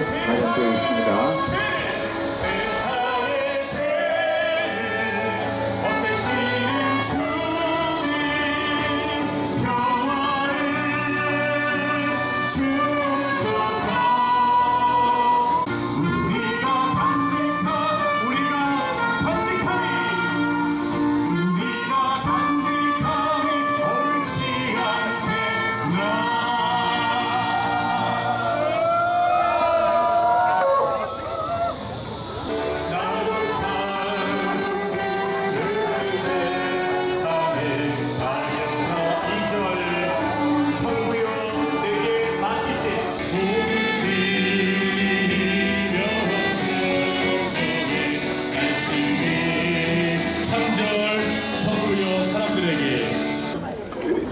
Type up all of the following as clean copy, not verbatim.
마련되어 있습니다.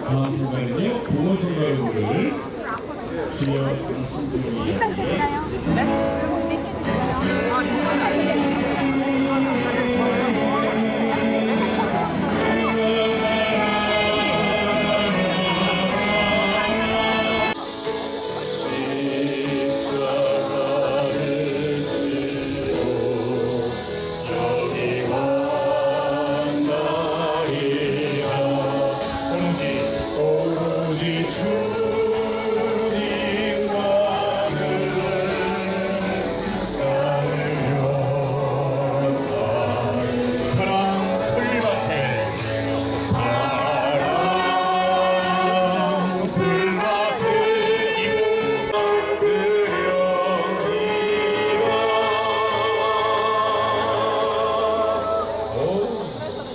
다음 주간에는 보건총괄을 주요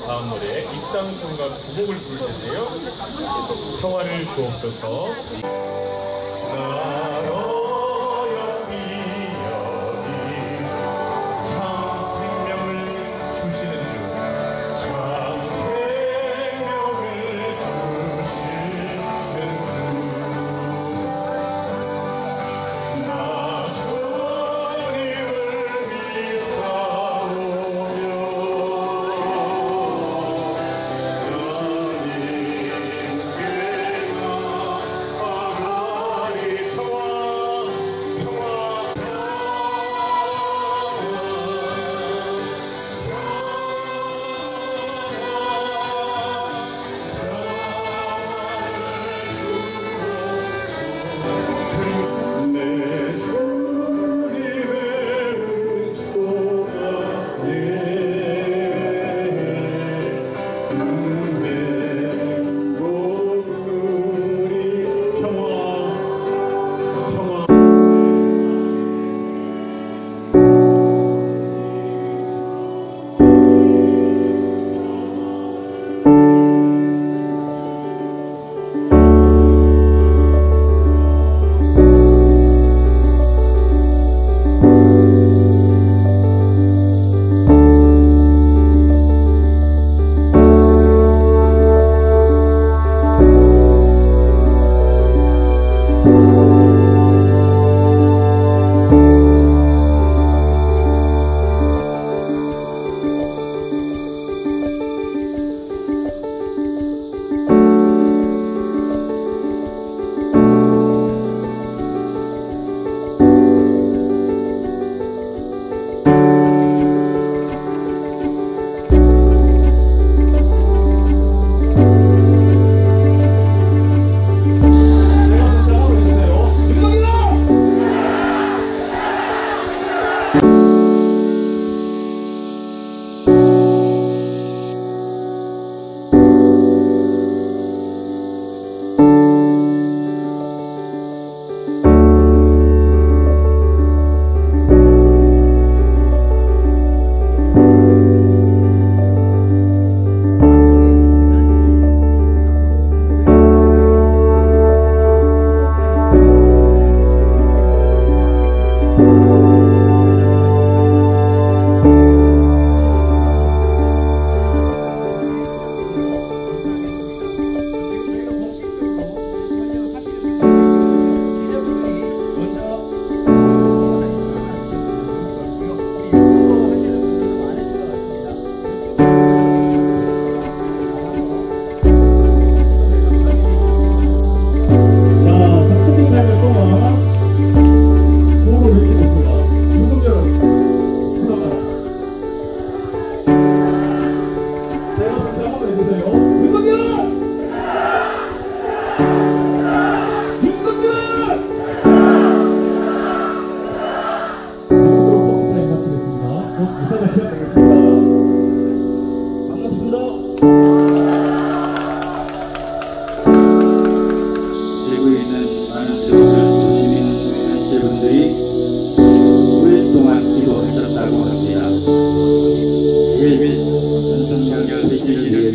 다음 노래 입상송과 구곡을 부를 텐데요. 평화를 주옵소서.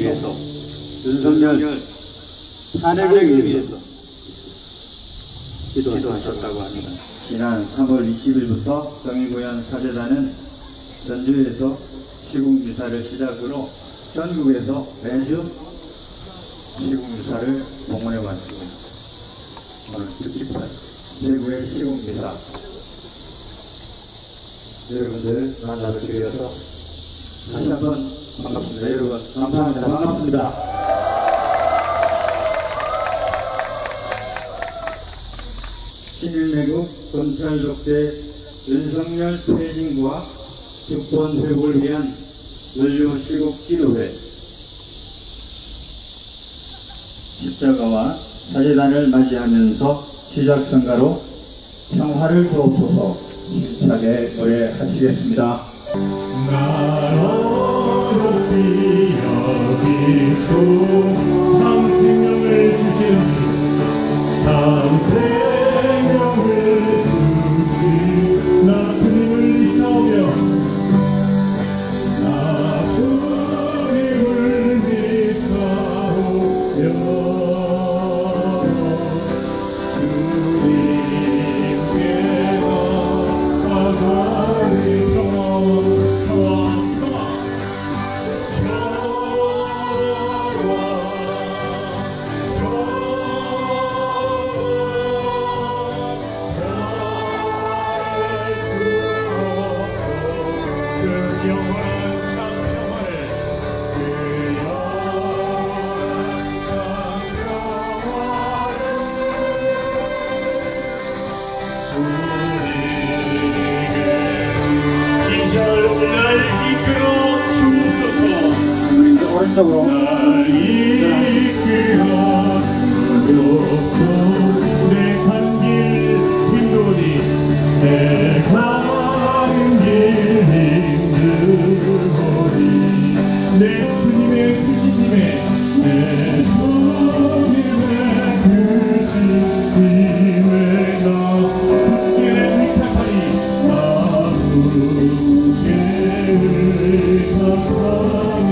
위해서, 윤석열 탄핵을 위해서 기도하셨다고 합니다. 지난 3월 20일부터 정의구현 사제단은 전주에서 시국유사를 시작으로 전국에서 매주 시국유사를 봉헌해 왔습니다. 오늘 특집판 대구의 시국유사 여러분들 만나서 드려서 다시 한번 반갑습니다. 여러분 감사합니다. 반갑습니다. 친일매국 검찰독재 윤석열 퇴진과 주권 회복을 위한 원료시국 기도회 십자가와 사제단을 맞이하면서 시작성가로 평화를 주옵소서 힘차게 노래하시겠습니다. 나로높이 여기고 상생명을 주신 상생명을 주신 나주님을 믿사오며 나주님을 믿사오며 오른쪽으로 내 간길 힘들이 내 간길 힘들이 내 주님의 크시심에 내 주님의 크시심에 나 함께 의탁하리 나 함께 의탁하리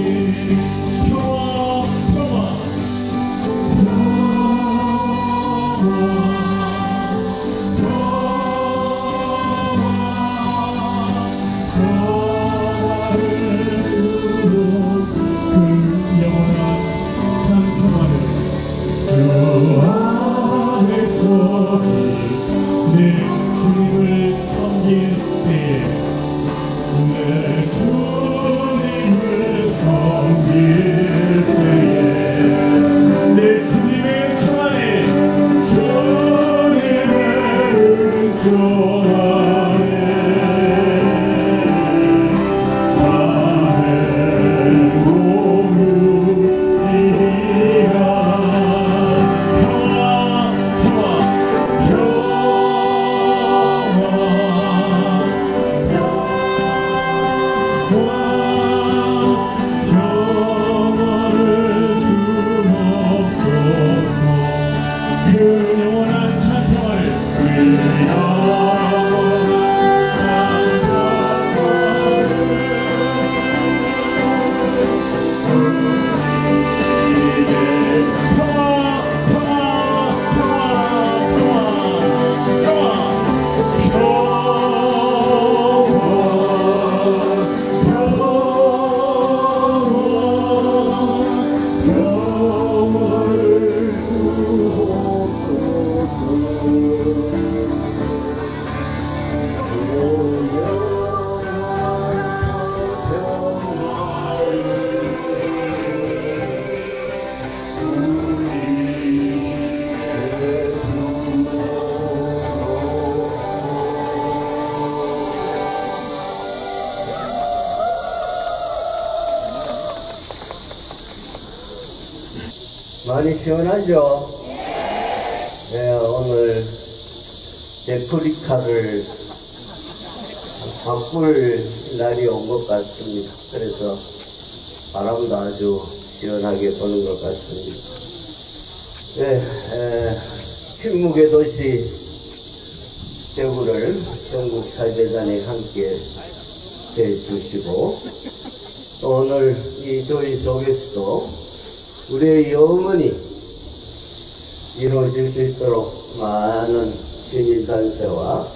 많이 시원하죠? 네, 오늘 레프리카를 바꿀 날이 온 것 같습니다. 그래서 바람도 아주 시원하게 부는 것 같습니다. 네, 침묵의 도시 대구를 전국 사제단에 함께 해주시고 또 오늘 이 조의 속에서도 우리의 염원이 이루어질 수 있도록 많은 시민단체와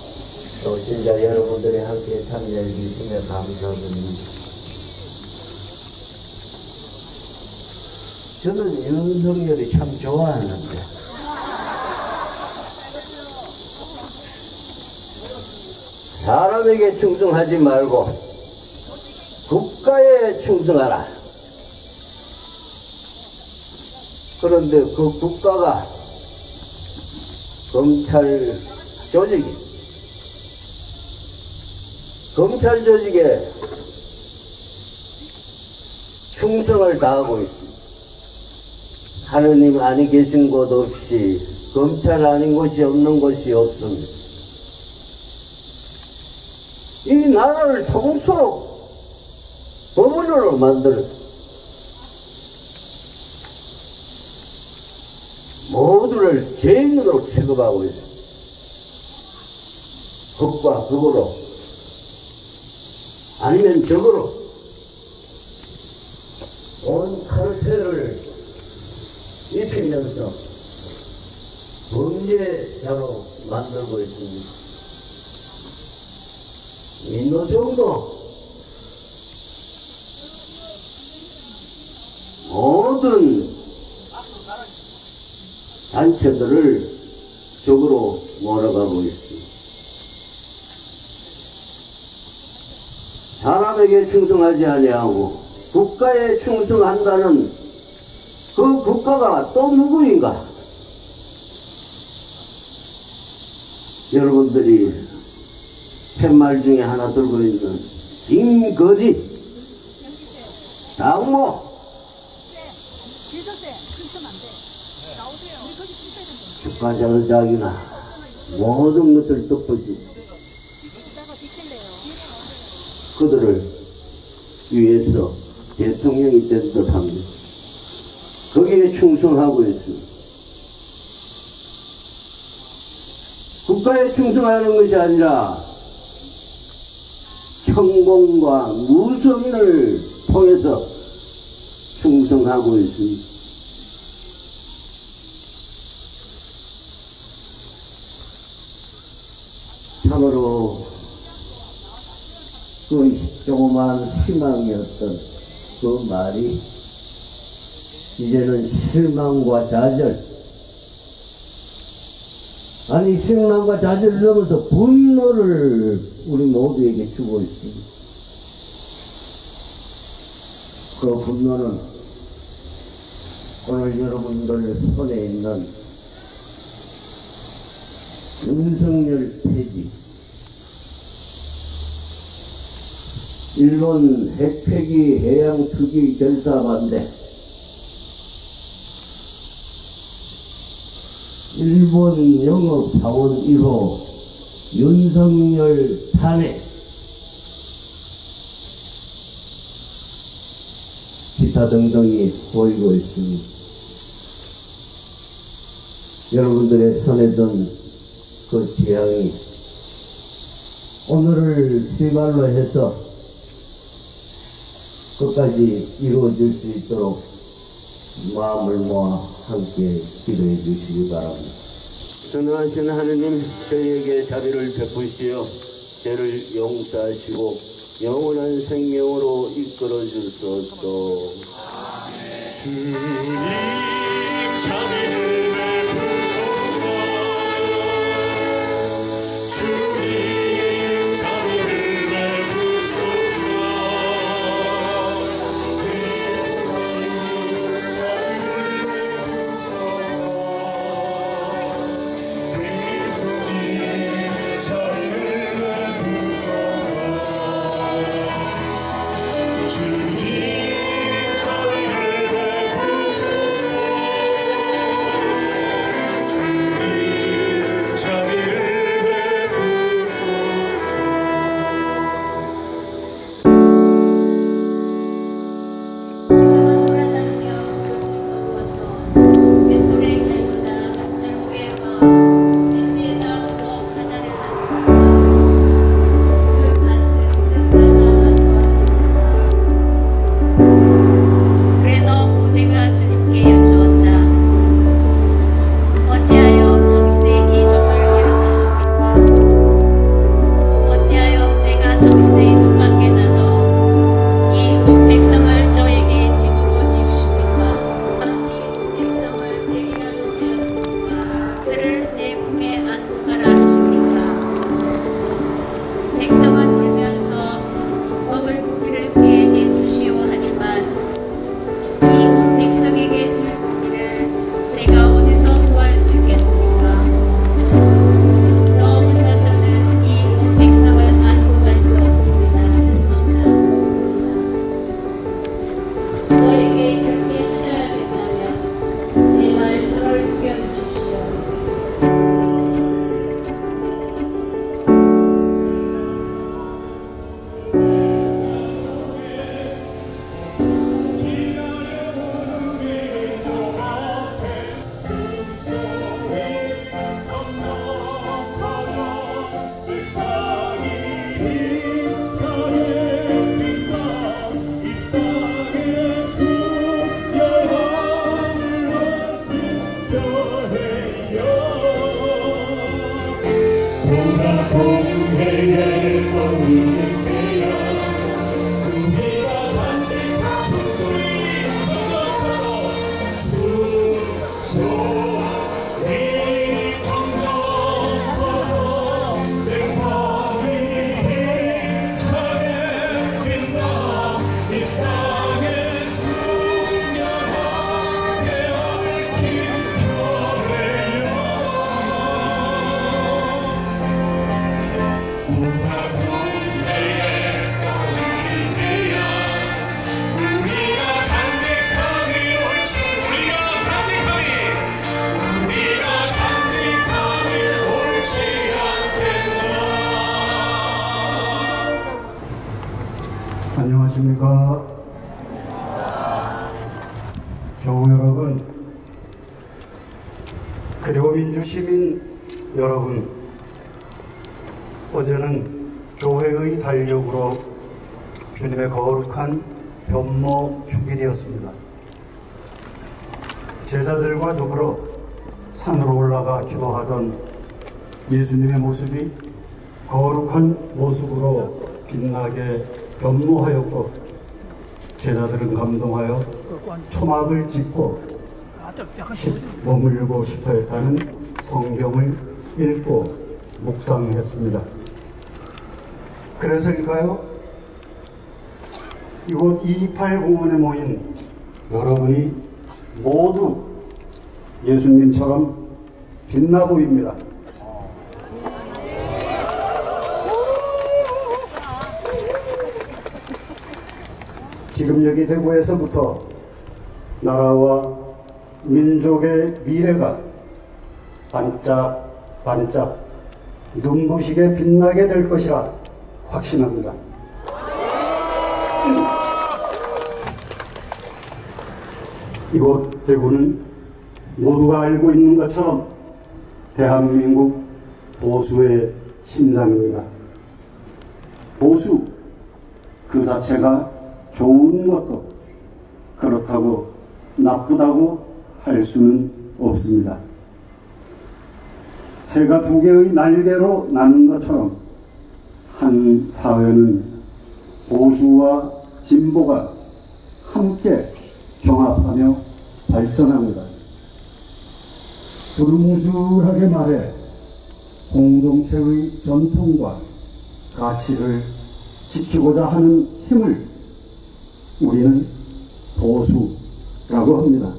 또 신자 여러분들이 함께 참여해 주시며 감사드립니다. 저는 윤석열이 참 좋아하는데 사람에게 충성하지 말고 국가에 충성하라. 그런데 그 국가가 검찰 조직에 충성을 다하고 있습니다. 하느님 안에 계신 곳 없이 검찰 아닌 곳이 없는 곳이 없습니다. 이 나라를 통속 법원으로 만들었습니다. 모두를 죄인으로 취급하고 있습니다. 흑과 극으로 아니면 적으로 온 카르텔을 입히면서 범죄자로 만들고 있습니다. 민노총도 모든 단체들을 적으로 몰아가고 있습니다. 사람에게 충성하지 아니하고 국가에 충성한다는 그 국가가 또 누구인가? 여러분들이 팻말 중에 하나 들고 있는 김거지, 장모, 주가자의작이나 모든 것을 덮어주고 그들을 위해서 대통령이 된 듯합니다. 거기에 충성하고 있습니다. 국가에 충성하는 것이 아니라 천공과 무성을 통해서 충성하고 있습니다. 참으로 그 조그만 희망이었던 그 말이 이제는 실망과 좌절, 아니 실망과 좌절을 넘어서 분노를 우리 모두에게 주고 있습니다. 그 분노는 오늘 여러분들 손에 있는 윤석열 폐지, 일본 핵폐기 해양 투기 결사 반대, 일본 영업 사원 1호 윤석열 탄핵, 기타 등등이 보이고 있습니다. 여러분들의 손에 든 그 재앙이 오늘을 시발로 해서 끝까지 이루어질 수 있도록 마음을 모아 함께 기도해 주시기 바랍니다. 전능하신 하느님, 저희에게 자비를 베푸시어 죄를 용서하시고 영원한 생명으로 이끌어 주소서. 주님 자비를 베푸소서. 주님 자비를 베푸소서. 안녕하십니까. 교우 여러분, 그리고 민주시민 여러분, 어제는 교회의 달력으로 주님의 거룩한 변모 축일이었습니다. 제자들과 더불어 산으로 올라가 기도하던 예수님의 모습이 거룩한 모습으로 빛나게 변모하였고, 제자들은 감동하여 초막을 짚고 머물고 싶어 했다는 성경을 읽고 묵상했습니다. 그래서일까요? 이곳 228공원에 모인 여러분이 모두 예수님처럼 빛나 보입니다. 지금 여기 대구에서부터 나라와 민족의 미래가 반짝반짝 눈부시게 빛나게 될 것이라 확신합니다. 이곳 대구는 모두가 알고 있는 것처럼 대한민국 보수의 심장입니다. 보수 그 자체가 좋은 것도 그렇다고 나쁘다고 할 수는 없습니다. 새가 두 개의 날개로 나는 것처럼 한 사회는 보수와 진보가 함께 경합하며 발전합니다. 두루뭉술하게 말해 공동체의 전통과 가치를 지키고자 하는 힘을 우리는 보수라고 합니다.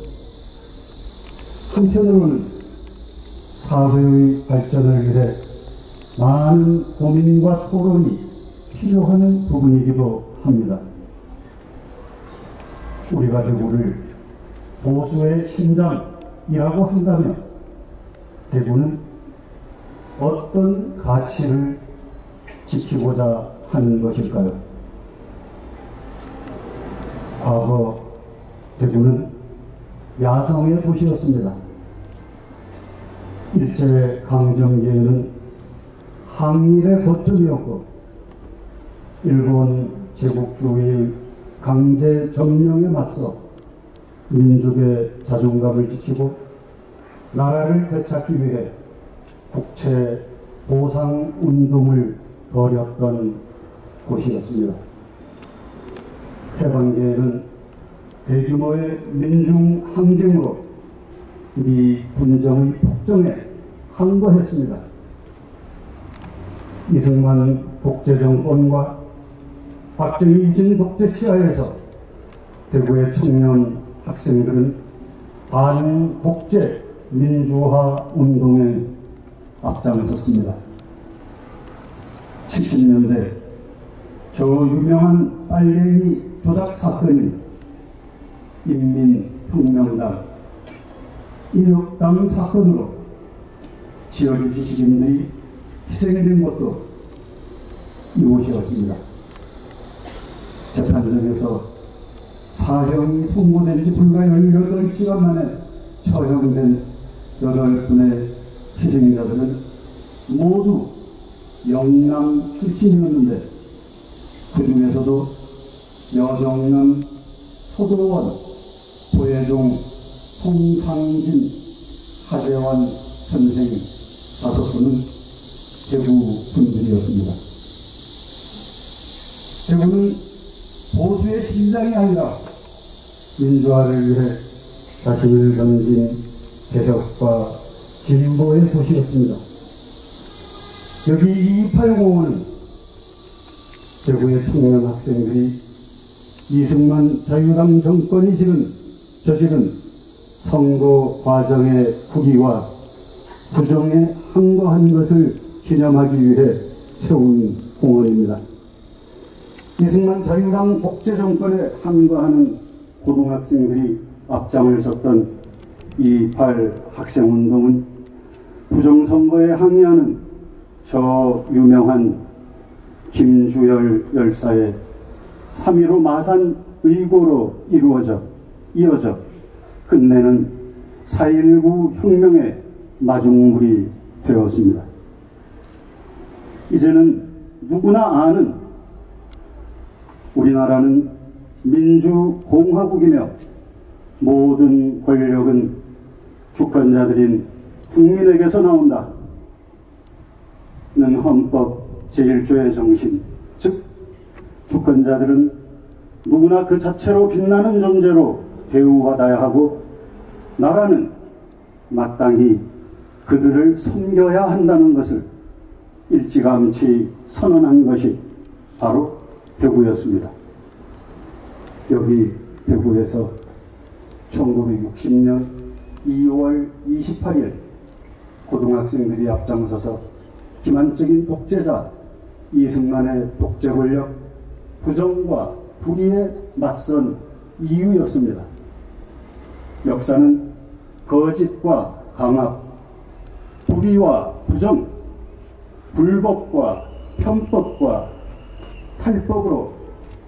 한편으로는 사회의 발전을 위해 많은 고민과 토론이 필요한 부분이기도 합니다. 우리가 대구를 보수의 심장이라고 한다면 대구는 어떤 가치를 지키고자 하는 것일까요? 과거 대구는 야성의 도시였습니다. 일제강점기에는 항일의 거점이었고, 일본 제국주의 강제 점령에 맞서 민족의 자존감을 지키고 나라를 되찾기 위해 국채 보상 운동을 벌였던 곳이었습니다. 해방기에는 대규모의 민중 항쟁으로 미 군정의 폭정에 항거했습니다. 이승만 독재정권과 박정희 이진 독재 치하에서 대구의 청년 학생들은 반독재 민주화 운동에 앞장섰습니다. 70년대 저 유명한 빨갱이 조작 사건이 인민혁명당, 인혁당 사건으로 지역 지식인들이 희생된 것도 이곳이었습니다. 재판정에서 사형이 선고된 지 불과 18시간 만에 처형된 8분의 희생자들은 모두 영남 출신이었는데, 그 중에서도 여정남 소도원, 도예종, 송상진, 하재환 선생 5분은 대구 분들이었습니다. 대구는 보수의 심장이 아니라 민주화를 위해 자신을 던진 개혁과 진보의 도시였습니다. 여기 228공원은 대구의 청년 학생들이 이승만 자유당 정권이 저지른 선거 과정의 후기와 부정에 항거한 것을 기념하기 위해 세운 공원입니다. 이승만 자유당 독재 정권에 항거하는 고등학생들이 앞장을 섰던 228 학생운동은 부정선거에 항의하는 저 유명한 김주열 열사의 3.15 마산 의고로 이어져 끝내는 4.19 혁명의 마중물이 되었습니다. 이제는 누구나 아는 우리나라는 민주공화국이며 모든 권력은 주권자들인 국민에게서 나온다는 헌법 제1조의 정신, 즉 주권자들은 누구나 그 자체로 빛나는 존재로 대우받아야 하고 나라는 마땅히 그들을 섬겨야 한다는 것을 일찌감치 선언한 것이 바로 대구였습니다. 여기 대구에서 1960년 2월 28일 고등학생들이 앞장서서 기만적인 독재자 이승만의 독재 권력 부정과 불의에 맞선 이유였습니다. 역사는 거짓과 강압, 불의와 부정, 불법과 편법과 탈법으로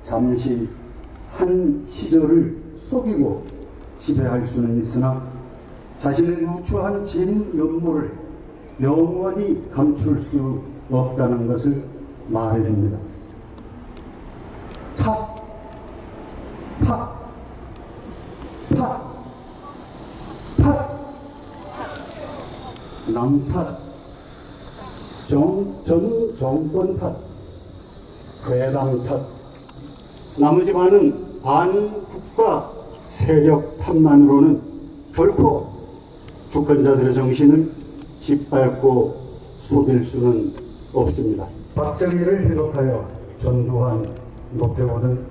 잠시 한 시절을 속이고 지배할 수는 있으나 자신의 누추한 진 면모를 영원히 감출 수 없다는 것을 말해줍니다. 남 탓, 전 정권 탓, 괴당 탓, 나머지 많은 반국가 세력 탓만으로는 결코 주권자들의 정신을 짓밟고 속일 수는 없습니다. 박정희를 비롯하여 전두환, 노태우 등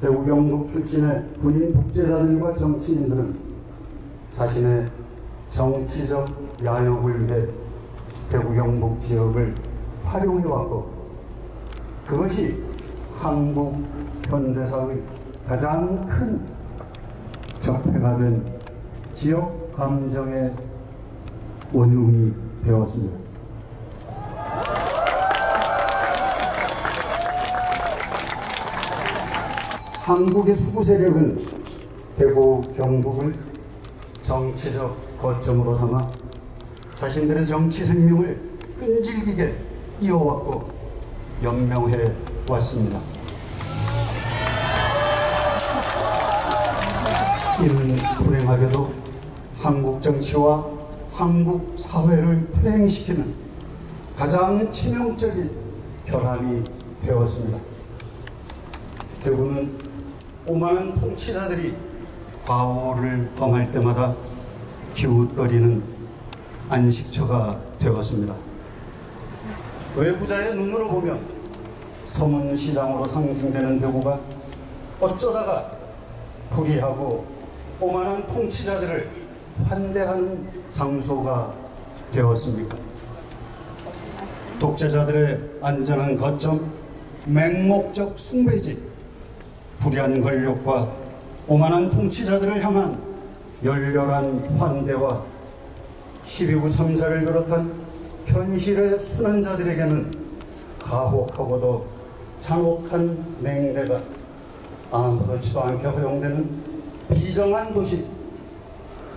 대구 경북 출신의 군인 독재자들과 정치인들은 자신의 정치적 야욕을 위해 대구 경북 지역을 활용해왔고 그것이 한국 현대사의 가장 큰 적폐가 된 지역 감정의 원흉이 되었습니다. 한국의 수구 세력은 대구 경북을 정치적 거점으로 삼아 자신들의 정치 생명을 끈질기게 이어왔고 연명해 왔습니다. 이는 불행하게도 한국 정치와 한국 사회를 퇴행시키는 가장 치명적인 결함이 되었습니다. 대구는 오만한 통치자들이 과오를 범할 때마다 기웃거리는 안식처가 되었습니다. 외부자의 눈으로 보면 소문시장으로 상징되는 대구가 어쩌다가 불의하고 오만한 통치자들을 환대하는 장소가 되었습니까? 독재자들의 안전한 거점, 맹목적 숭배지, 불의한 권력과 오만한 통치자들을 향한 열렬한 환대와 12구 참사를 비롯한 현실의 순환자들에게는 가혹하고도 잔혹한 맹대가 아무렇지도 않게 허용되는 비정한 도시,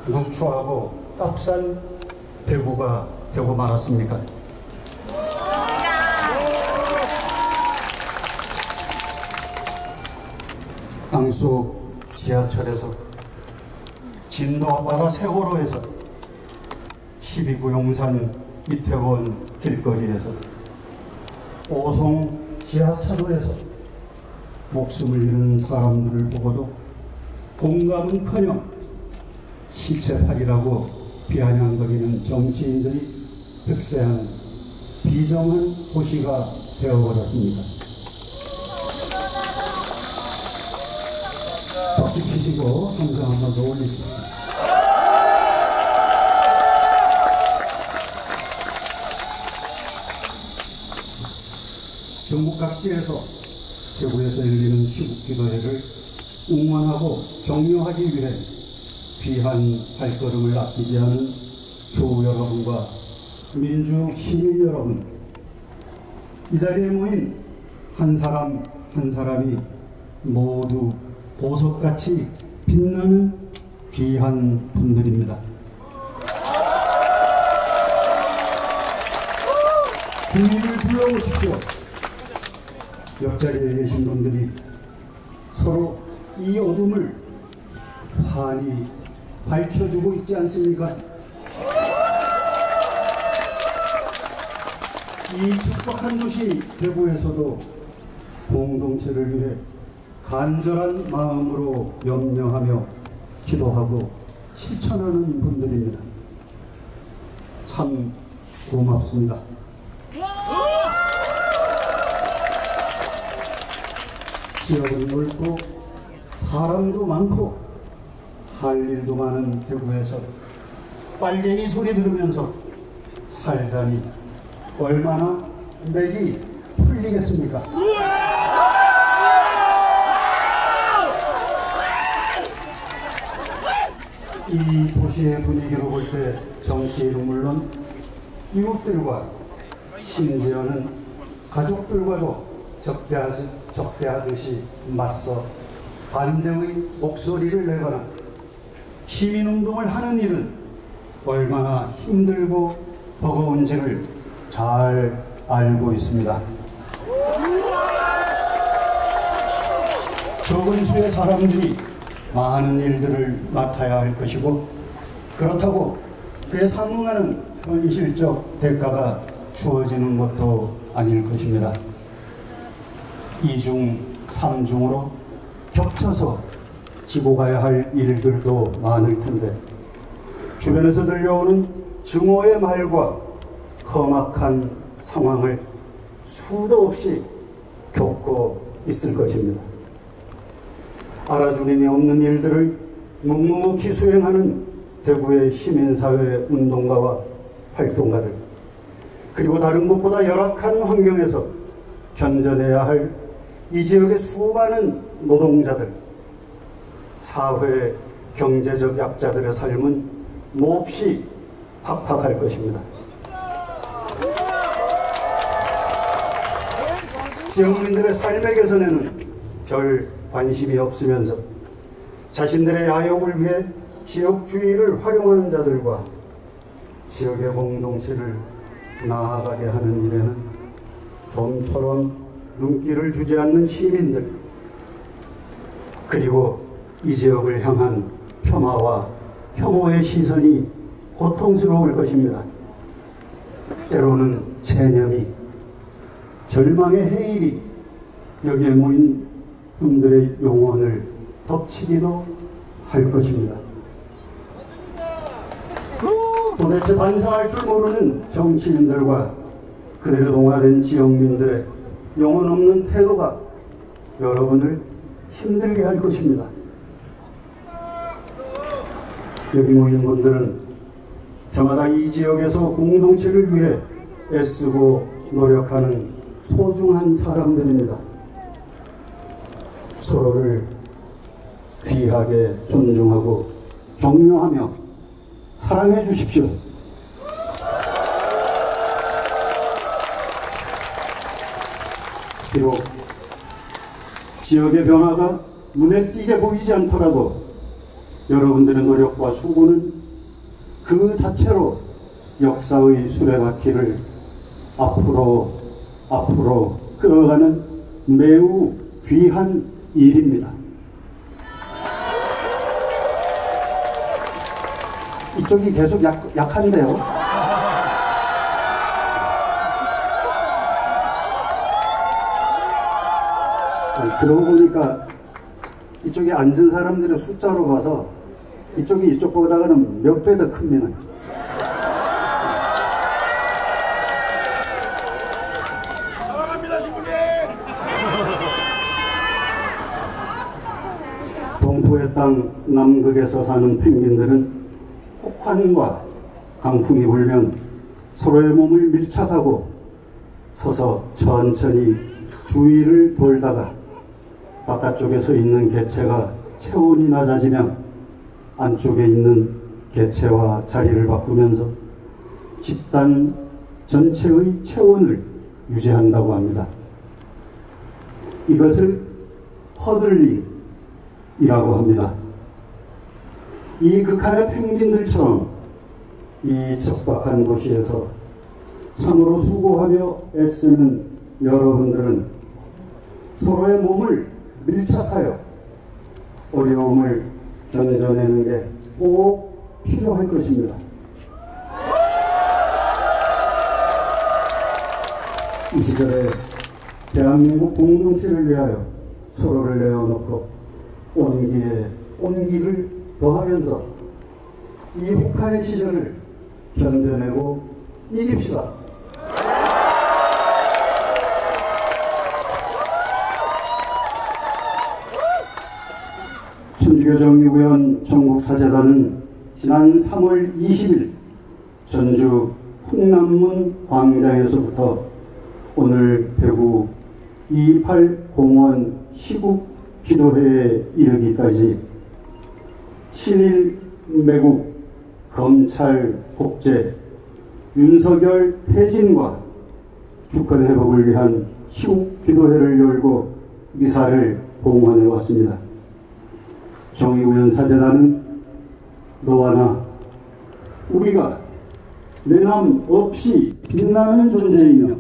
누추하고 값싼 대구가 되고 말았습니까? 땅속 지하철에서, 진도 앞바다 세월호에서, 12구 용산 이태원 길거리에서, 오송 지하차도에서 목숨을 잃은 사람들을 보고도 공감은커녕 시체팔이라고 비아냥거리는 정치인들이 득세한 비정한 도시가 되어버렸습니다. 박수 치시고 함성 한번 더 올리십시오. 전국 각지에서 대구에서 열리는 시국기도회를 응원하고 격려하기 위해 귀한 발걸음을 아끼지 않은 교우 여러분과 민주 시민 여러분, 이 자리에 모인 한 사람 한 사람이 모두 보석같이 빛나는 귀한 분들입니다. 주위를 둘러보십시오. 옆자리에 계신 분들이 서로 이 어둠을 환히 밝혀주고 있지 않습니까? 이 축복한 도시 대구에서도 공동체를 위해 간절한 마음으로 염려하며 기도하고 실천하는 분들입니다. 참 고맙습니다. 지역은 넓고 사람도 많고 할 일도 많은 대구에서 빨갱이 소리 들으면서 살자니 얼마나 맥이 풀리겠습니까? 이 도시의 분위기로 볼 때 정치인은 물론 이웃들과 심지어는 가족들과도 적대하듯이 맞서 반대의 목소리를 내거나 시민운동을 하는 일은 얼마나 힘들고 버거운지를 잘 알고 있습니다. 적은 수의 사람들이 많은 일들을 맡아야 할 것이고 그렇다고 그에 상응하는 현실적 대가가 주어지는 것도 아닐 것입니다. 2중, 3중으로 겹쳐서 지고 가야 할 일들도 많을 텐데 주변에서 들려오는 증오의 말과 험악한 상황을 수도 없이 겪고 있을 것입니다. 알아주림이 없는 일들을 묵묵히 수행하는 대구의 시민사회 운동가와 활동가들, 그리고 다른 곳보다 열악한 환경에서 견뎌내야 할 이 지역의 수많은 노동자들, 사회 경제적 약자들의 삶은 몹시 팍팍할 것입니다. 지역민들의 삶의 개선에는 별 관심이 없으면서 자신들의 야욕을 위해 지역 주의를 활용하는 자들과 지역의 공동체를 나아가게 하는 일에는 좀처럼 눈길을 주지 않는 시민들, 그리고 이 지역을 향한 폄하와 혐오의 시선이 고통스러울 것입니다. 때로는 체념이, 절망의 해일이 여기에 모인 분들의 영혼을 덮치기도 할 것입니다. 도대체 반성할 줄 모르는 정치인들과 그대로 동화된 지역민들의 영혼 없는 태도가 여러분을 힘들게 할 것입니다. 여기 모인 분들은 저마다 이 지역에서 공동체를 위해 애쓰고 노력하는 소중한 사람들입니다. 서로를 귀하게 존중하고 격려하며 사랑해 주십시오. 비록 지역의 변화가 눈에 띄게 보이지 않더라도 여러분들의 노력과 수고는 그 자체로 역사의 수레바퀴를 앞으로 끌어가는 매우 귀한 일입니다. 이쪽이 계속 약한데요. 그러고 보니까 이쪽에 앉은 사람들의 숫자로 봐서 이쪽이 이쪽보다는 몇 배 더 큽니다. 동토의 땅 남극에서 사는 펭귄들은 혹한과 강풍이 불면 서로의 몸을 밀착하고 서서 천천히 주위를 돌다가 바깥쪽에 서 있는 개체가 체온이 낮아지면 안쪽에 있는 개체와 자리를 바꾸면서 집단 전체의 체온을 유지한다고 합니다. 이것을 허들링이라고 합니다. 이 극한의 펭귄들처럼 이 척박한 도시에서 참으로 수고하며 애쓰는 여러분들은 서로의 몸을 밀착하여 어려움을 견뎌내는 게 꼭 필요할 것입니다. 이 시절에 대한민국 공동체를 위하여 서로를 내어놓고 온기에 온기를 더하면서 이 혹한의 시절을 견뎌내고 이깁시다. 천주교 정의구현 전국사재단은 지난 3월 20일 전주 풍남문 광장에서부터 오늘 대구 228 공원 시국 기도회에 이르기까지 7일 매국 검찰 복제 윤석열 퇴진과 주권 회복을 위한 시국 기도회를 열고 미사를 봉헌해 왔습니다. 정의구현 사재단은 너와 나 우리가 내남 없이 빛나는 존재이며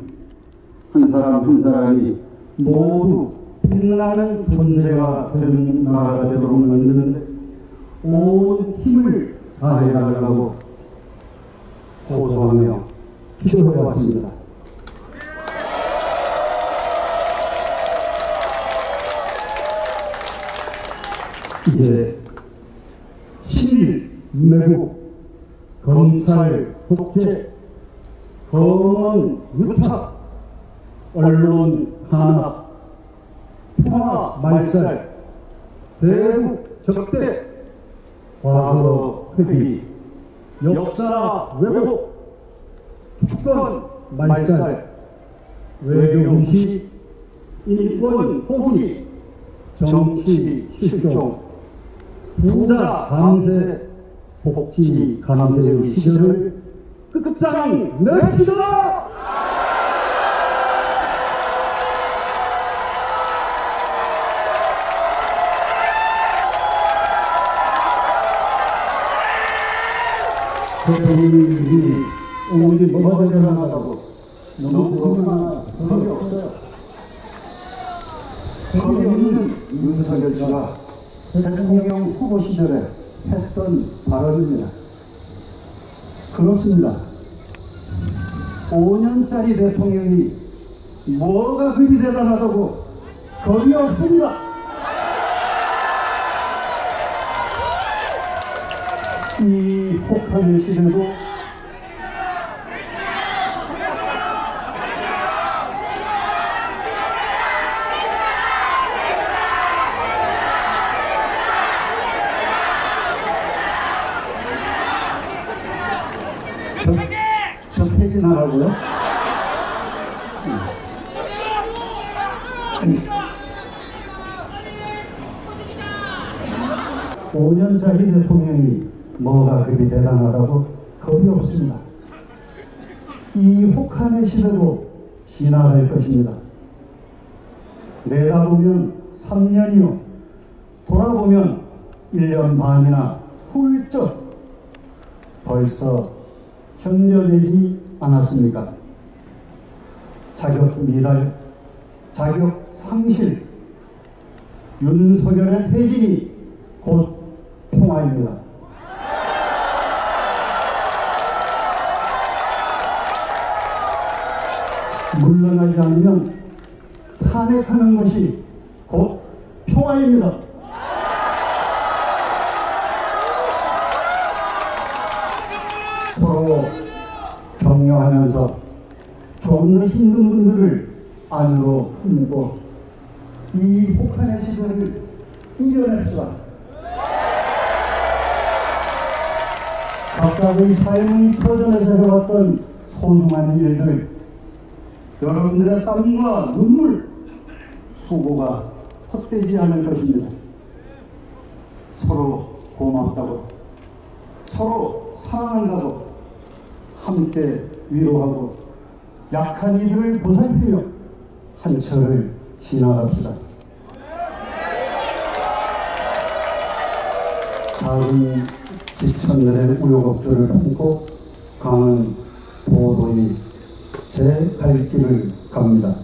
한 사람 한 사람이 모두 빛나는 존재가 되는 나라가 되도록 만드는데 온 힘을 다해달라고 호소하며 기도해 왔습니다. 이제 7일 매국 검찰 독재 검언 유착 언론 탄압 평화 말살 대북 적대 과거 회기 역사 왜곡 주권 말살 외교 무시 인권 포기 정치 실종 부자 강제 복지 강제의 시절을 끝장 냅시다! 대통령이 오늘이 뭐가 대단하다고 너무 그러나 그런 게 없어요. 거기 없는 윤석열 씨가 대통령 후보 시절에 했던 발언입니다. 그렇습니다. 5년짜리 대통령이 뭐가 그리 대단하다고 겁이 없습니다. 이 혹한의 시대도 저 퇴진하라고요? 5년짜리 대통령이 뭐가 그리 대단하다고 겁이 없습니다. 이 혹한의 시대도 지나갈 것입니다. 내다보면 3년이요 돌아보면 1년 반이나 훌쩍 벌써 견뎌내지 않았습니까? 자격 미달, 자격 상실, 윤석열의 퇴진이 곧 평화입니다. 물러나지 않으면 탄핵하는 것이 곧 평화입니다. 서로 격려하면서 좀 더 힘든 분들을 안으로 품고 이 혹한의 시절을 이겨냅시다. 각각의 삶의 터전에서 해왔던 소중한 일들, 여러분들의 땀과 눈물, 수고가 헛되지 않을 것입니다. 서로 고맙다고, 서로 사랑한다고, 함께 위로하고 약한 이들을 보살피며 한 철을 지나갑시다. 작은 지천들의 우여곡절을 품고 강은 도도히 제 갈 길을 갑니다.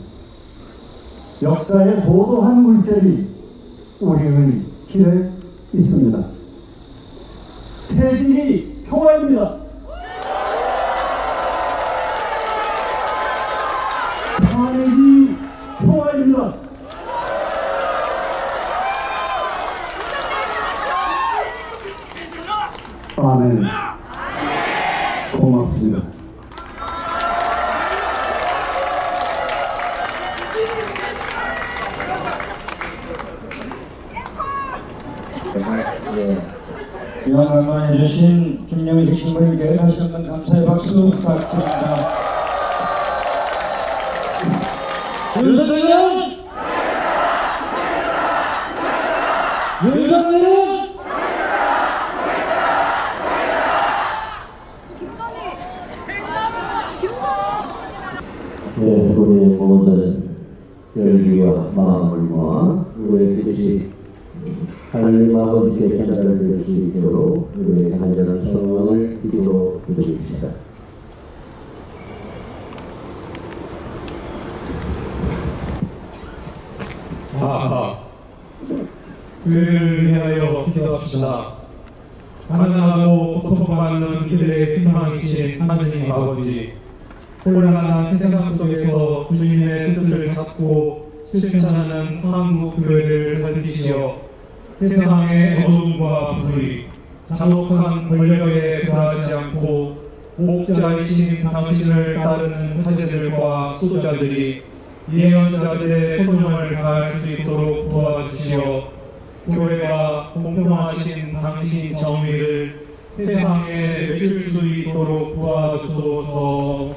역사의 도도한 물결이 우리의 길에 있습니다. 태진이 평화입니다. 탄핵이 평화입니다. 아멘. 고맙습니다. 이왕 방문해주신 김영식 신부님께 다시 한번 감사의 박수 부탁드립니다. 윤석열! 윤석열! 네, 우리 모든 열기와 마음을 모아 우리의 뜻이 하나님 아버지께 전달될 수 있도록 우리의 간절한 소원을 기도드립시다. 교회를 위하여 기도합시다. 가난하고 고통받는 이들의 희망이신 하느님 아버지, 혼란한 세상 속에서 주님의 뜻을 찾고 실천하는 한국 교회를 살피시어 세상의 어둠과 불의, 잔혹한 권력에 굴하지 않고 목자이신 당신을 따르는 사제들과 수도자들이 예언자들의 소명을 다할 수 있도록 도와주시어 교회가 공평하신 당신 정의를 세상에 외칠 수 있도록 도와주소서.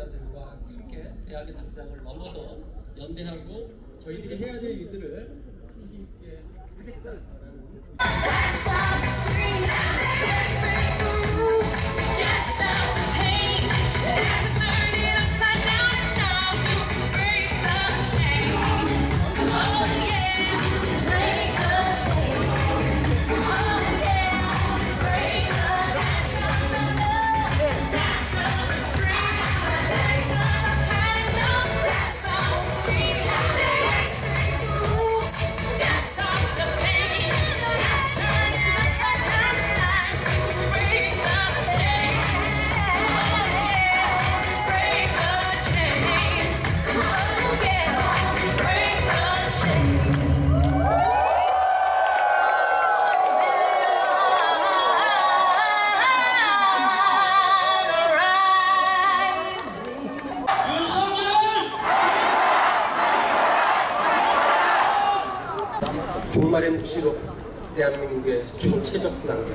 지도자들과 함께 대학의 담장을 넘어서 연대하고 저희들이 해야 될 일들을 책임있게 하겠다라는 종말의 묵시로 대한민국의 총체적 난국.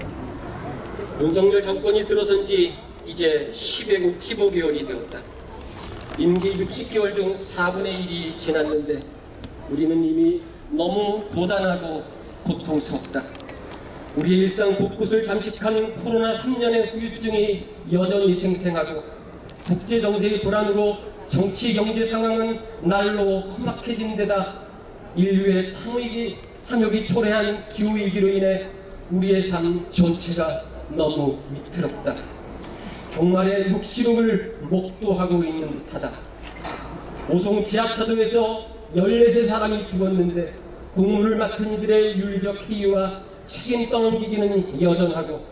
윤석열 정권이 들어선 지 이제 15개월이 되었다. 임기 60개월 중 4분의 1이 지났는데 우리는 이미 너무 고단하고 고통스럽다. 우리의 일상 곳곳을 잠식한 코로나 3년의 후유증이 여전히 생생하고 국제정세의 불안으로 정치 경제 상황은 날로 험악해진 데다 인류의 탐욕이 초래한 기후위기로 인해 우리의 삶 전체가 너무 위태롭다. 종말의 묵시록을 목도하고 있는 듯하다. 오송 지하차도에서 14세 사람이 죽었는데 공무를 맡은 이들의 윤리적 해이와 책임 떠넘기기는 여전하고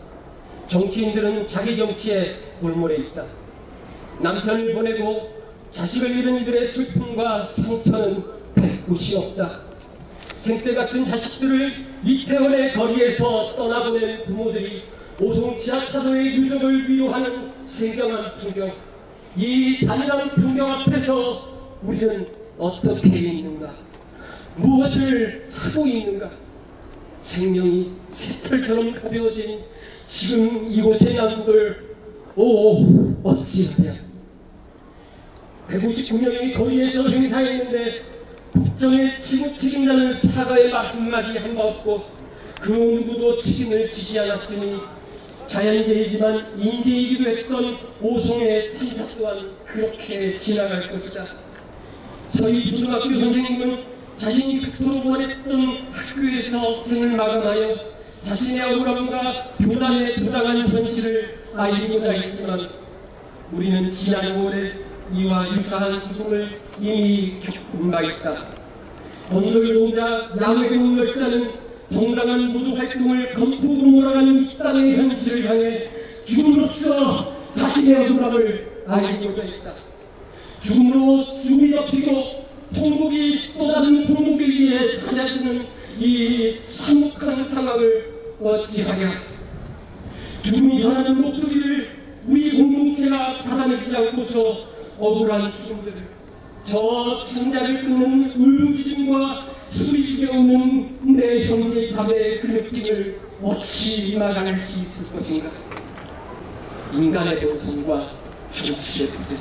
정치인들은 자기 정치에 골몰해 있다. 남편을 보내고 자식을 잃은 이들의 슬픔과 상처는 갈 곳이 없다. 생때 같은 자식들을 이태원의 거리에서 떠나보낸 부모들이 오송 지하차도의 유족을 위로하는 생경한 풍경, 이 잔인한 풍경 앞에서 우리는 어떻게 있는가? 무엇을 하고 있는가? 생명이 새털처럼 가벼워진 지금 이곳의 난국을 어찌하냐? 159명이 거리에서 행사했는데 국정의 책임자는 사과의 말 한마디 한 바 없고 그 누구도 책임을 지지 않았으니 자연재해지만 인재이기도 했던 오송의 참사 또한 그렇게 지나갈 것이다. 저희 초등학교 선생님은 자신이 그토록 원했던 학교에서 생을 마감하여 자신의 억울함과 교단의 부당한 현실을 알리고자 했지만 우리는 지난 5월에 이와 유사한 죽음을 이미 겪은 바 있다. 건설노동자 양회경 열사는 정당한 노동활동을 건폭으로 몰아가는 이 땅의 현실을 향해 죽음으로써 자신의 억울함을 알리고자 했다. 죽음으로 죽음이 덮이고 통곡이 또 다른 통곡에 의해 찾아드는 이 참혹한 상황을 어찌하랴. 죽음이 전하는 목소리를 우리 공동체가 받아내지 않고서 억울한 죽음들을 저 창자를 끄는 울부짖음과 소리 죽여오는 내 형제 자매의 그 느낌을 어찌 막아낼 수 있을 것인가. 인간의 병성과 정치의 부재.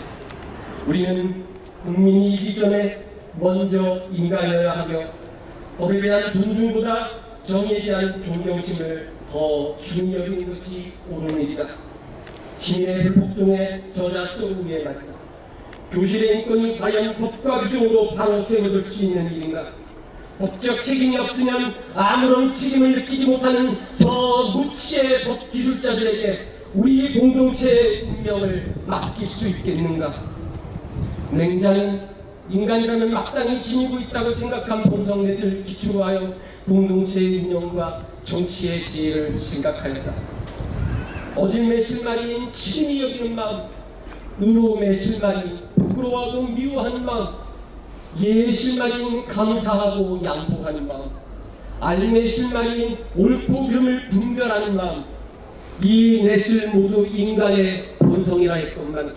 우리는 국민이 이전에 먼저 인간이어야 하며 법에 대한 존중보다 정의에 대한 존경심을 더 중히 여기는 것이 옳은 일이다. 시민의 불복종에 저자 소우의 말이다. 교실의 인권이 과연 법과 규정으로 바로 세워질 수 있는 일인가? 법적 책임이 없으면 아무런 책임을 느끼지 못하는 저 무치의 법기술자들에게 우리 공동체의 운명을 맡길 수 있겠는가? 맹자는 인간이라면 마땅히 지니고 있다고 생각한 본성넷을 기초로 하여 공동체의 운영과 정치의 지혜를 생각하였다. 어질매 실마리인 치근히 여기는 마음, 의로움의 실마리 부끄러워하고 미워하는 마음, 예의 실마리인 감사하고 양보하는 마음, 알림의 실마리인 옳고 그름을 분별하는 마음, 이 넷을 모두 인간의 본성이라 했건만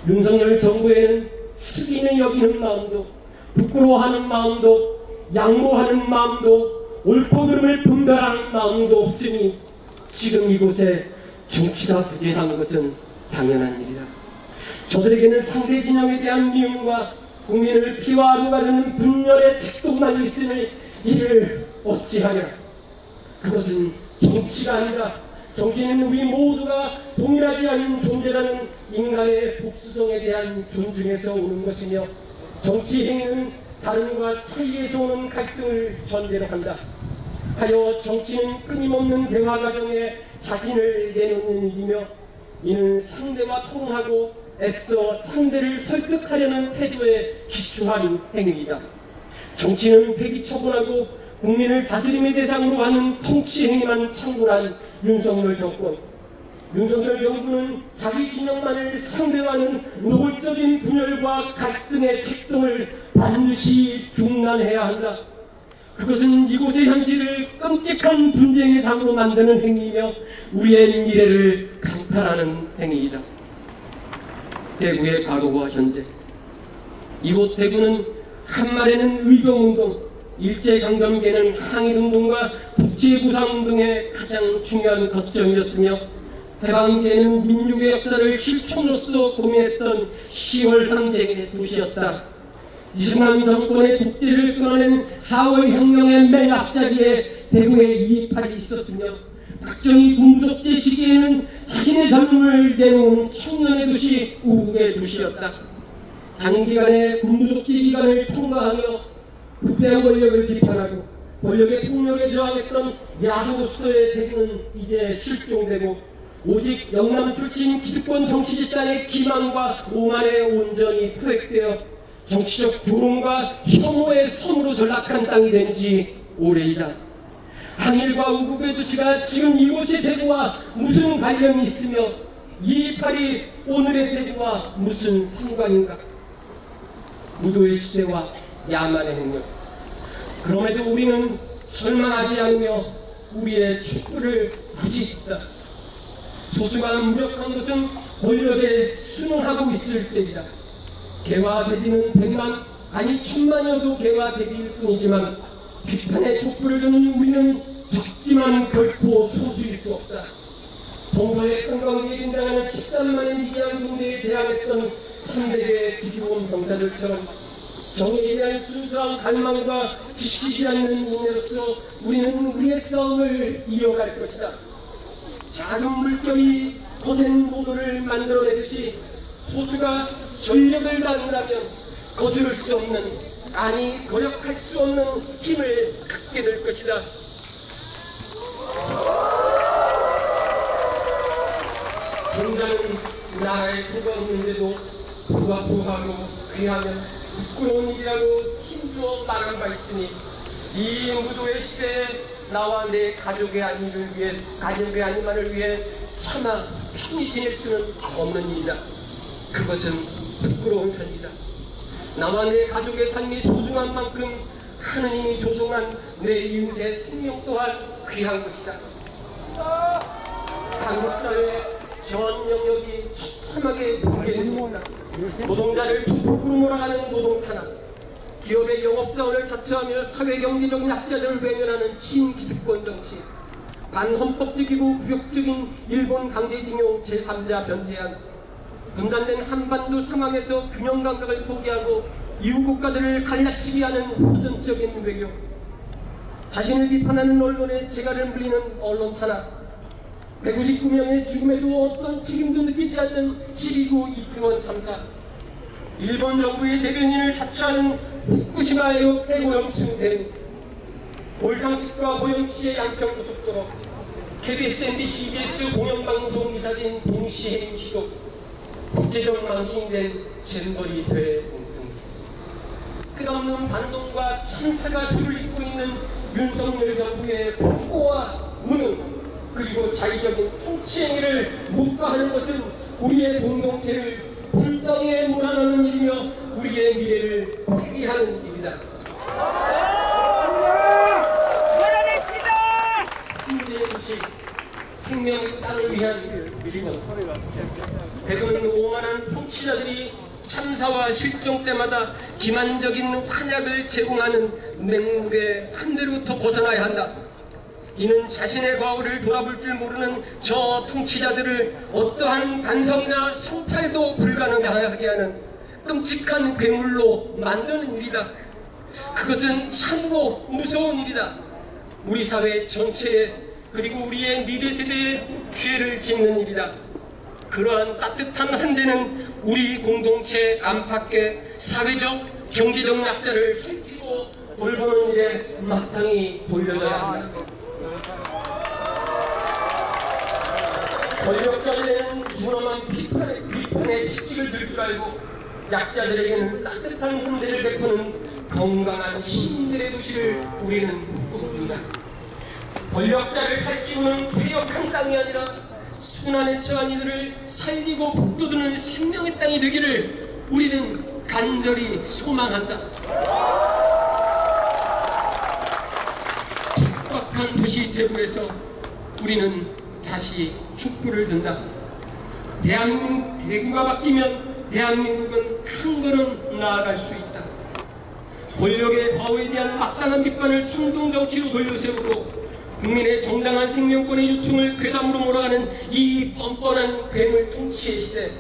윤석열 정부에는 숙이는 여기는 마음도 부끄러워하는 마음도 양보하는 마음도 옳고 그름을 분별하는 마음도 없으니 지금 이곳에 정치가 부재한 것은 당연한 일이다. 저들에게는 상대 진영에 대한 미움과 국민을 피와 누가르는 분열의 책도만 있으니 이를 어찌하냐. 그것은 정치가 아니라 정치는 우리 모두가 동일하지 않은 존재라는 인간의 복수성에 대한 존중에서 오는 것이며, 정치 행위는 다른과 차이에서 오는 갈등을 전제로 한다. 하여 정치는 끊임없는 대화 과정에 자신을 내놓는 일이며, 이는 상대와 토론하고 애써 상대를 설득하려는 태도에 기초한 행위이다. 정치는 폐기처분하고 국민을 다스림의 대상으로 하는 통치 행위만 창군한 윤석열 정권. 윤석열 정부는 자기 진영만을 상대로 하는 노골적인 분열과 갈등의 책동을 반드시 중단해야 한다. 그것은 이곳의 현실을 끔찍한 분쟁의 장으로 만드는 행위이며 우리의 미래를 강탈하는 행위이다. 대구의 과거와 현재. 이곳 대구는 한말에는 의병운동, 일제강점기에는 항일운동과 국제구상운동의 가장 중요한 거점이었으며, 해방기에는 민족의 역사를 실천으로서 고민했던 10월 항쟁의 도시였다. 이승만 정권의 독재를 끊어낸 4월 혁명의 맨 앞자리에 대구에 228이 있었으며, 박정희 군부독재 시기에는 자신의 젊음을 내놓은 청년의 도시 우국의 도시였다. 장기간의 군부독재 기간을 통과하며 부패한 권력을 비판하고 권력의 폭력에 저항했던 야도로서의 대구는 이제 실종되고 오직 영남 출신 기득권 정치 집단의 기만과 오만에 온전히 포획되어 정치적 조롱과 혐오의 섬으로 전락한 땅이 된 지 오래이다. 항일과 우국의 도시가 지금 이곳의 대구와 무슨 관련이 있으며 228이 오늘의 대구와 무슨 상관인가. 무도의 시대와 야만의 행렬. 그럼에도 우리는 절망하지 않으며 우리의 촛불을 부짓다. 소수가 무력한 것은 권력에 순응하고 있을 때이다. 개화대비는 100만 아니 1000만여도 개화대비일 뿐이지만 비판의 촛불을 드는 우리는 적지만 결코 소수일 수 없다. 동서의 건강기에 등장하는 13만의 미개한 군대에 대항했던 300의 지휘원 병사들처럼 정의에 대한 순수한 갈망과 지치지 않는 인내로서 우리는 우리의 싸움을 이어갈 것이다. 작은 물결이 거센 보도를 만들어내듯이 소수가 전력을 다한다면 거스를 수 없는, 아니 거역할 수 없는 힘을 갖게 될 것이다. 당장은 나라에 표가 없는데도 부하고 귀하면 부끄러운 일이라고 힘주어 말한 바 있으니 이 무도의 시대에 나와 내 가족의 안위만을 위해 차마 편히 지낼 수는 없는 일이다. 그것은 부끄러운 선이다. 나와 내 가족의 삶이 소중한 만큼 하느님이 조성한 내 이웃의 생명 또한 귀한 것이다. 한국 사회의 전 영역이 처참하게 붕괴됩니다. 노동자를 축복으로 몰아가는 노동탄압, 기업의 영업사원을 자처하며 사회경제적 약자들을 외면하는 친기득권 정치, 반헌법적이고 부역적인 일본 강제징용 제3자 변제안, 분단된 한반도 상황에서 균형 감각을 포기하고 이웃 국가들을 갈라치게 하는 호전적인 외교, 자신을 비판하는 언론의 재갈을 물리는 언론 탄압, 159명의 죽음에도 어떤 책임도 느끼지 않는 12구 이태원 참사, 일본 정부의 대변인을 자처하는 후쿠시마 핵오염수 대응, 올상식과 모영씨의 양평 고속도로, KBS, MBC, CBS 공영방송 이사진 동시해임 시도, 국제적 망신된 잼버리 대회 등등. 끝없는 반동과 찬사가 줄을 잇고 있는 윤석열 정부의 폭고와 무능, 그리고 자의적인 통치행위를 묵과하는 것은 우리의 공동체를 불덩이에 몰아넣는 일이며 우리의 미래를 폐기하는 일이다. 인재의 도시, 생명의 땅을 위한 미리건. 대부분 오만한 통치자들이 참사와 실종 때마다 기만적인 환약을 제공하는 맹목의 환대로부터 벗어나야 한다. 이는 자신의 과거를 돌아볼 줄 모르는 저 통치자들을 어떠한 반성이나 성찰도 불가능하게 하는 끔찍한 괴물로 만드는 일이다. 그것은 참으로 무서운 일이다. 우리 사회 전체에 그리고 우리의 미래 세대에 죄를 짓는 일이다. 그러한 따뜻한 한대는 우리 공동체 안팎의 사회적, 경제적 약자를 살피고 돌보는 일에 마땅히 돌려져야 한다. 권력자들에는 준엄한 비판의 치직을 들 줄 알고 약자들에게는 따뜻한 hun대를 베푸는 건강한 시민들의 도시를 우리는 꿈꾼다. 권력자를 살찌우는 폐역한 땅이 아니라 순환에 처한 이들을 살리고 북돋우는 생명의 땅이 되기를 우리는 간절히 소망한다. 척박한 도시 대구에서 우리는 다시 촛불을 든다. 대구가 바뀌면 대한민국은 한 걸음 나아갈 수 있다. 권력의 과오에 대한 마땅한 비판을 선동정치로 돌려세우고 국민의 정당한 생명권의 요청을 괴담으로 몰아가는 이 뻔뻔한 괴물 통치의 시대,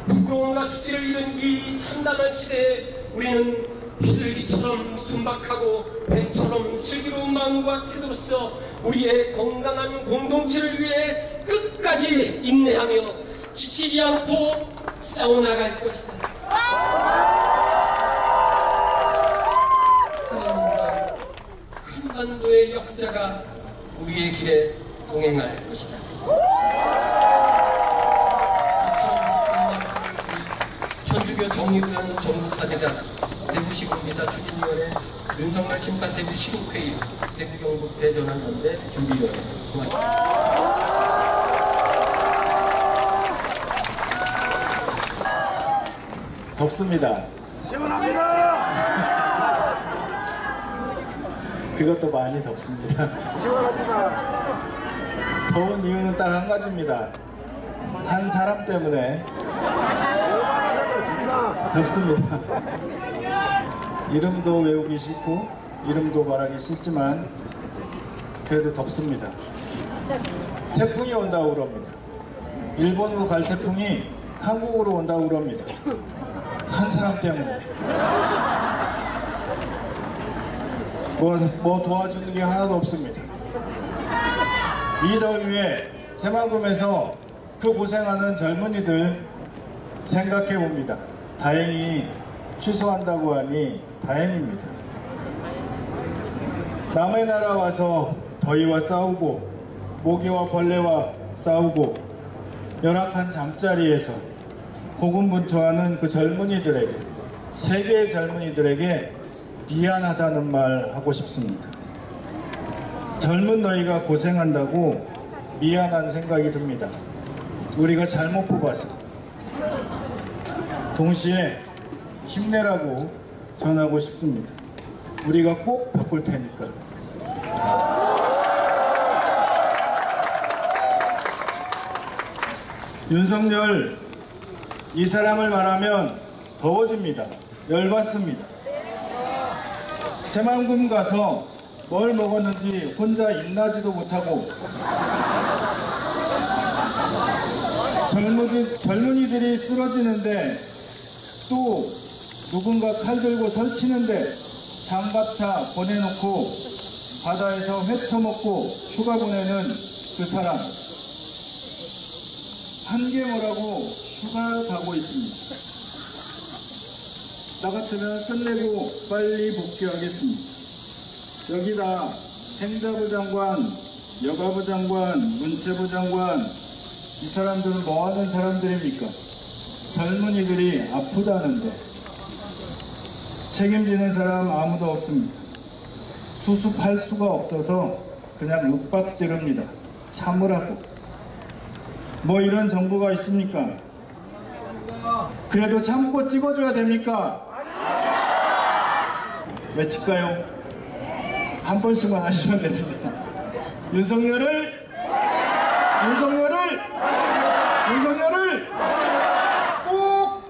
부끄러움과 수치를 잃은 이 참담한 시대에 우리는 비둘기처럼 순박하고 뱀처럼 슬기로운 마음과 태도로서 우리의 건강한 공동체를 위해 끝까지 인내하며 지치지 않고 싸워나갈 것이다. 하나님과 한반도의 역사가 우리의 길에 동행할 것이다. 2013년 천주교 정의위원 전국사제단 대구시군기사 추진위원회 윤석열 심판 대구 시국회의 대구경북 대전환연대 준비위원회 고맙습니다. 덥습니다. 시원합니다. 그것도 많이 덥습니다. 시원합니다. 더운 이유는 딱 한 가지입니다. 한 사람 때문에 덥습니다. 이름도 외우기 싫고 이름도 말하기 싫지만 그래도 덥습니다. 태풍이 온다고 그럽니다. 일본으로 갈 태풍이 한국으로 온다고 그럽니다. 한 사람 때문에. 뭐 도와주는 게 하나도 없습니다. 이 더위에 새만금에서 그 고생하는 젊은이들 생각해 봅니다. 다행히 취소한다고 하니 다행입니다. 남의 나라 와서 더위와 싸우고 모기와 벌레와 싸우고 열악한 잠자리에서 고군분투하는 그 젊은이들에게, 세계의 젊은이들에게 미안하다는 말 하고 싶습니다. 젊은 너희가 고생한다고 미안한 생각이 듭니다. 우리가 잘못 뽑아서. 동시에 힘내라고 전하고 싶습니다. 우리가 꼭 바꿀 테니까. 윤석열, 이 사람을 말하면 더워집니다. 열받습니다. 새만금 가서 뭘 먹었는지 혼자 입나지도 못하고 젊은이들이 쓰러지는데 또 누군가 칼 들고 설치는데 장갑차 보내놓고 바다에서 회 처먹고 휴가 보내는 그 사람, 한계모라고 휴가 가고 있습니다. 나 같으면 끝내고 빨리 복귀하겠습니다. 여기다 행자부 장관, 여가부 장관, 문체부 장관, 이 사람들은 뭐하는 사람들입니까? 젊은이들이 아프다는데 책임지는 사람 아무도 없습니다. 수습할 수가 없어서 그냥 윽박지릅니다. 참으라고. 뭐 이런 정부가 있습니까? 그래도 참고 찍어줘야 됩니까? 외칠까요? 한 번씩만 하시면 됩니다. 윤석열을 꼭!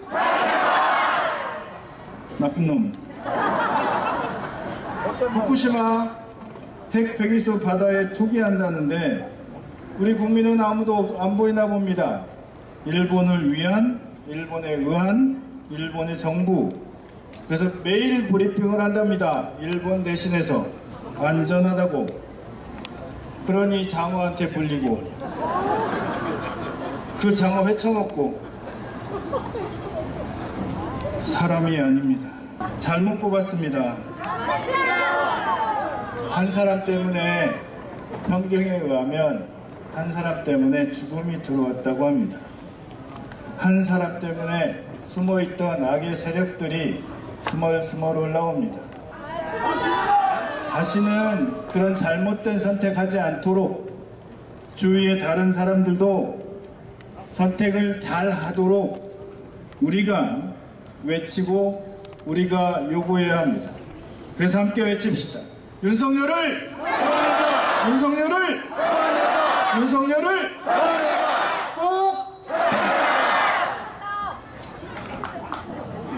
나쁜 놈. 후쿠시마 핵 폐기수 바다에 투기한다는데 우리 국민은 아무도 안 보이나 봅니다. 일본을 위한, 일본에 의한, 일본의 정부. 그래서 매일 브리핑을 한답니다. 일본 대신해서 안전하다고. 그러니 장어한테 불리고 그 장어 회쳐먹고 사람이 아닙니다. 잘못 뽑았습니다. 한 사람 때문에, 성경에 의하면 한 사람 때문에 죽음이 들어왔다고 합니다. 한 사람 때문에 숨어있던 악의 세력들이 스멀스멀 올라옵니다. 다시는 그런 잘못된 선택하지 않도록 주위의 다른 사람들도 선택을 잘 하도록 우리가 외치고 우리가 요구해야 합니다. 그래서 함께 외칩시다. 윤석열을! 윤석열을! 윤석열을! 꼭!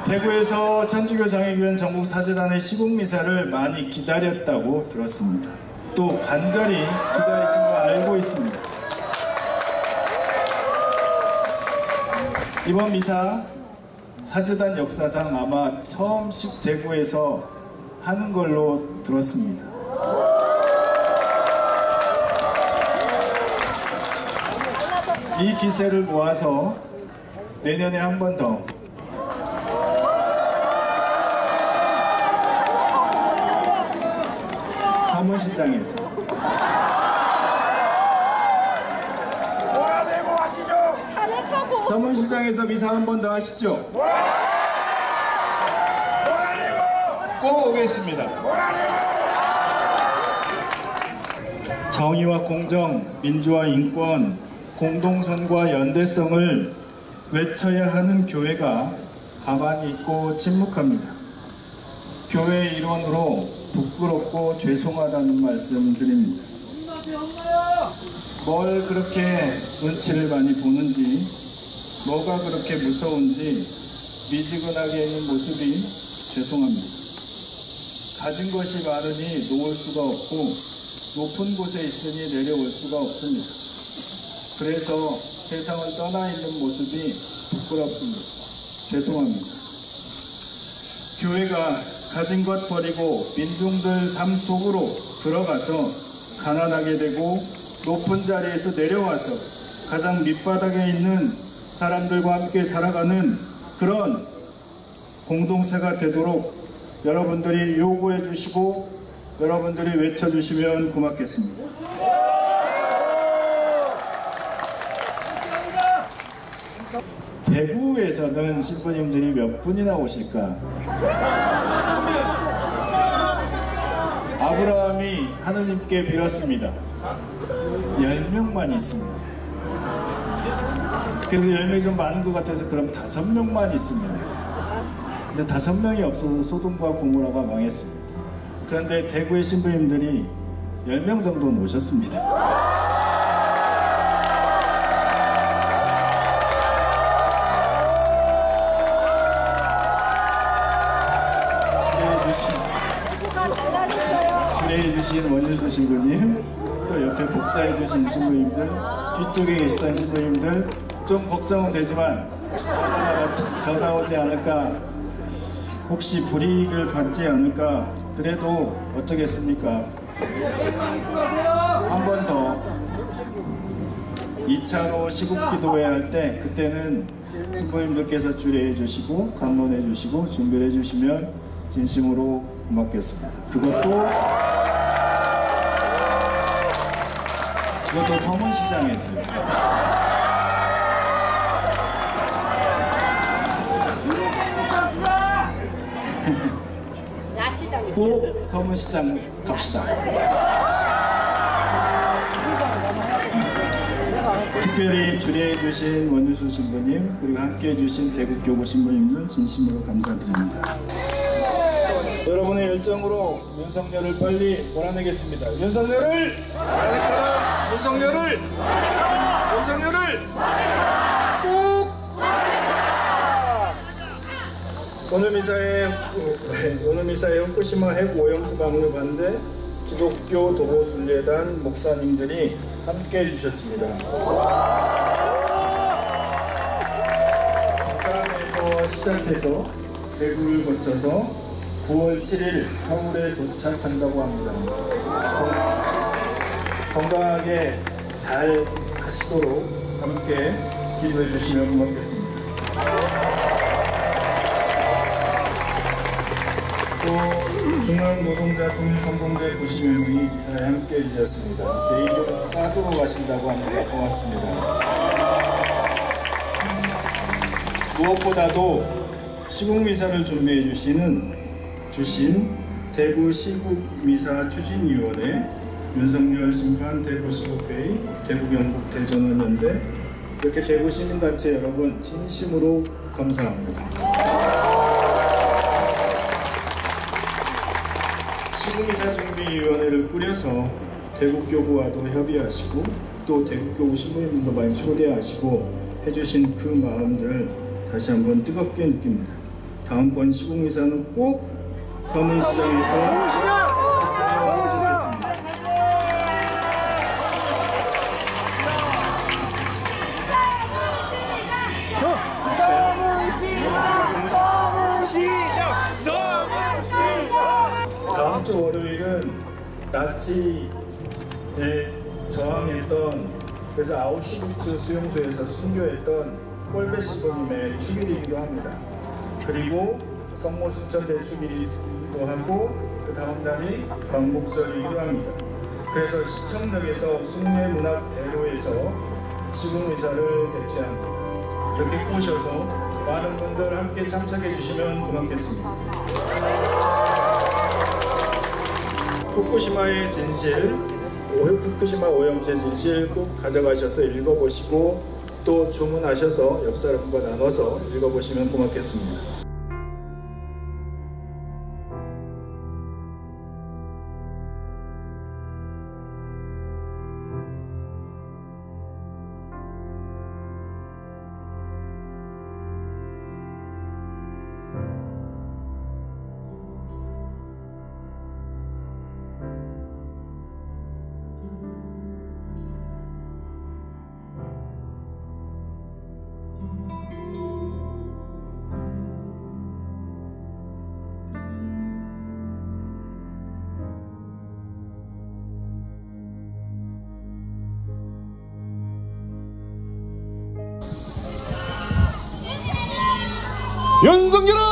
대구에서 천주교 장애교회 전국 사제단의 시국미사를 많이 기다렸다고 들었습니다. 또 간절히 기다리신 거 알고 있습니다. 이번 미사 사제단 역사상 아마 처음씩 대구에서 하는 걸로 들었습니다. 이 기세를 모아서 내년에 한 번 더 서문시장에서 몰아내고 하시죠. 서문시장에서 미사 한 번 더 하시죠. 몰아내고 꼭 오겠습니다. 정의와 공정, 민주화 인권, 공동선과 연대성을 외쳐야 하는 교회가 가만히 있고 침묵합니다. 교회 일원으로 부끄럽고 죄송하다는 말씀 드립니다. 뭘 그렇게 눈치를 많이 보는지, 뭐가 그렇게 무서운지 미지근하게 있는 모습이 죄송합니다. 가진 것이 많으니 놓을 수가 없고 높은 곳에 있으니 내려올 수가 없습니다. 그래서 세상을 떠나 있는 모습이 부끄럽습니다. 죄송합니다. 교회가 가진 것 버리고 민중들 삶 속으로 들어가서 가난하게 되고 높은 자리에서 내려와서 가장 밑바닥에 있는 사람들과 함께 살아가는 그런 공동체가 되도록 여러분들이 요구해 주시고 여러분들이 외쳐 주시면 고맙겠습니다. 대구에서는 신부님들이 몇 분이나 오실까? 아브라함이 하느님께 빌었습니다. 10명만 있습니다. 그래서 10명이 좀 많은 것 같아서 그럼 5명만 있습니다. 근데 5명이 없어서 소돔과 고모라가 망했습니다. 그런데 대구의 신부님들이 10명 정도는 오셨습니다. 주례해주신 원유수 신부님, 또 옆에 복사해주신 신부님들, 뒤쪽에 계시던 신부님들, 좀 걱정은 되지만 혹시 전화 오지 않을까, 혹시 불이익을 받지 않을까, 그래도 어쩌겠습니까? 한 번 더 2차로 시국기도회 할 때 그때는 신부님들께서 주례해 주시고 강론해 주시고 준비해 주시면 진심으로 고맙겠습니다. 그것도 서문시장에서요. 꼭 서문시장 갑시다. 특별히 주례해 주신 원유수 신부님, 그리고 함께 해주신 대구교구 신부님들 진심으로 감사드립니다. 여러분의 열정으로 윤석열을 빨리 몰아내겠습니다. 윤석열을! 윤석열을! 윤석열을! 꼭! 오늘 미사에 후쿠시마 핵 오염수 방류 반대 기독교 도보순례단 목사님들이 함께해 주셨습니다. 부산에서 시작해서 대구를 거쳐서 9월 7일 서울에 도착한다고 합니다. 건강하게 잘 가시도록 함께 기도해 주시면 고맙겠습니다. 또 중앙노동자 통일선봉제 90명이 이사에 함께 해주셨습니다. 내일은 싸도로 가신다고 합니다. 고맙습니다. 무엇보다도 시국미사를 준비해 주신 대구 시국미사 추진위원회, 윤석열 심판 대구시국회의, 대구경북대전원연대, 이렇게 대구 시민단체 여러분 진심으로 감사합니다. 시국미사 준비위원회를 꾸려서 대구교구와도 협의하시고 또 대구교구 신부님들도 많이 초대하시고 해주신 그 마음들 다시 한번 뜨겁게 느낍니다. 다음번 시국미사는 꼭 서문시장에서 했으면 좋겠습니다. 다음 주 월요일은 나치에 저항했던, 그래서 아우슈비츠 수용소에서 순교했던 꼴베 시보님의 축일이기도 합니다. 그리고 성모순천 대축일이기도 하고 그 다음 날이 광복절이기도 합니다. 그래서 시청역에서 숭례문학대로에서 시국미사를 개최합니다. 이렇게 꼬셔서 많은 분들 함께 참석해 주시면 고맙겠습니다. 후쿠시마의 진실, 후쿠시마 오염수의 진실 꼭 가져가셔서 읽어보시고 또 주문하셔서 옆 사람과 나눠서 읽어보시면 고맙겠습니다. 윤석열아!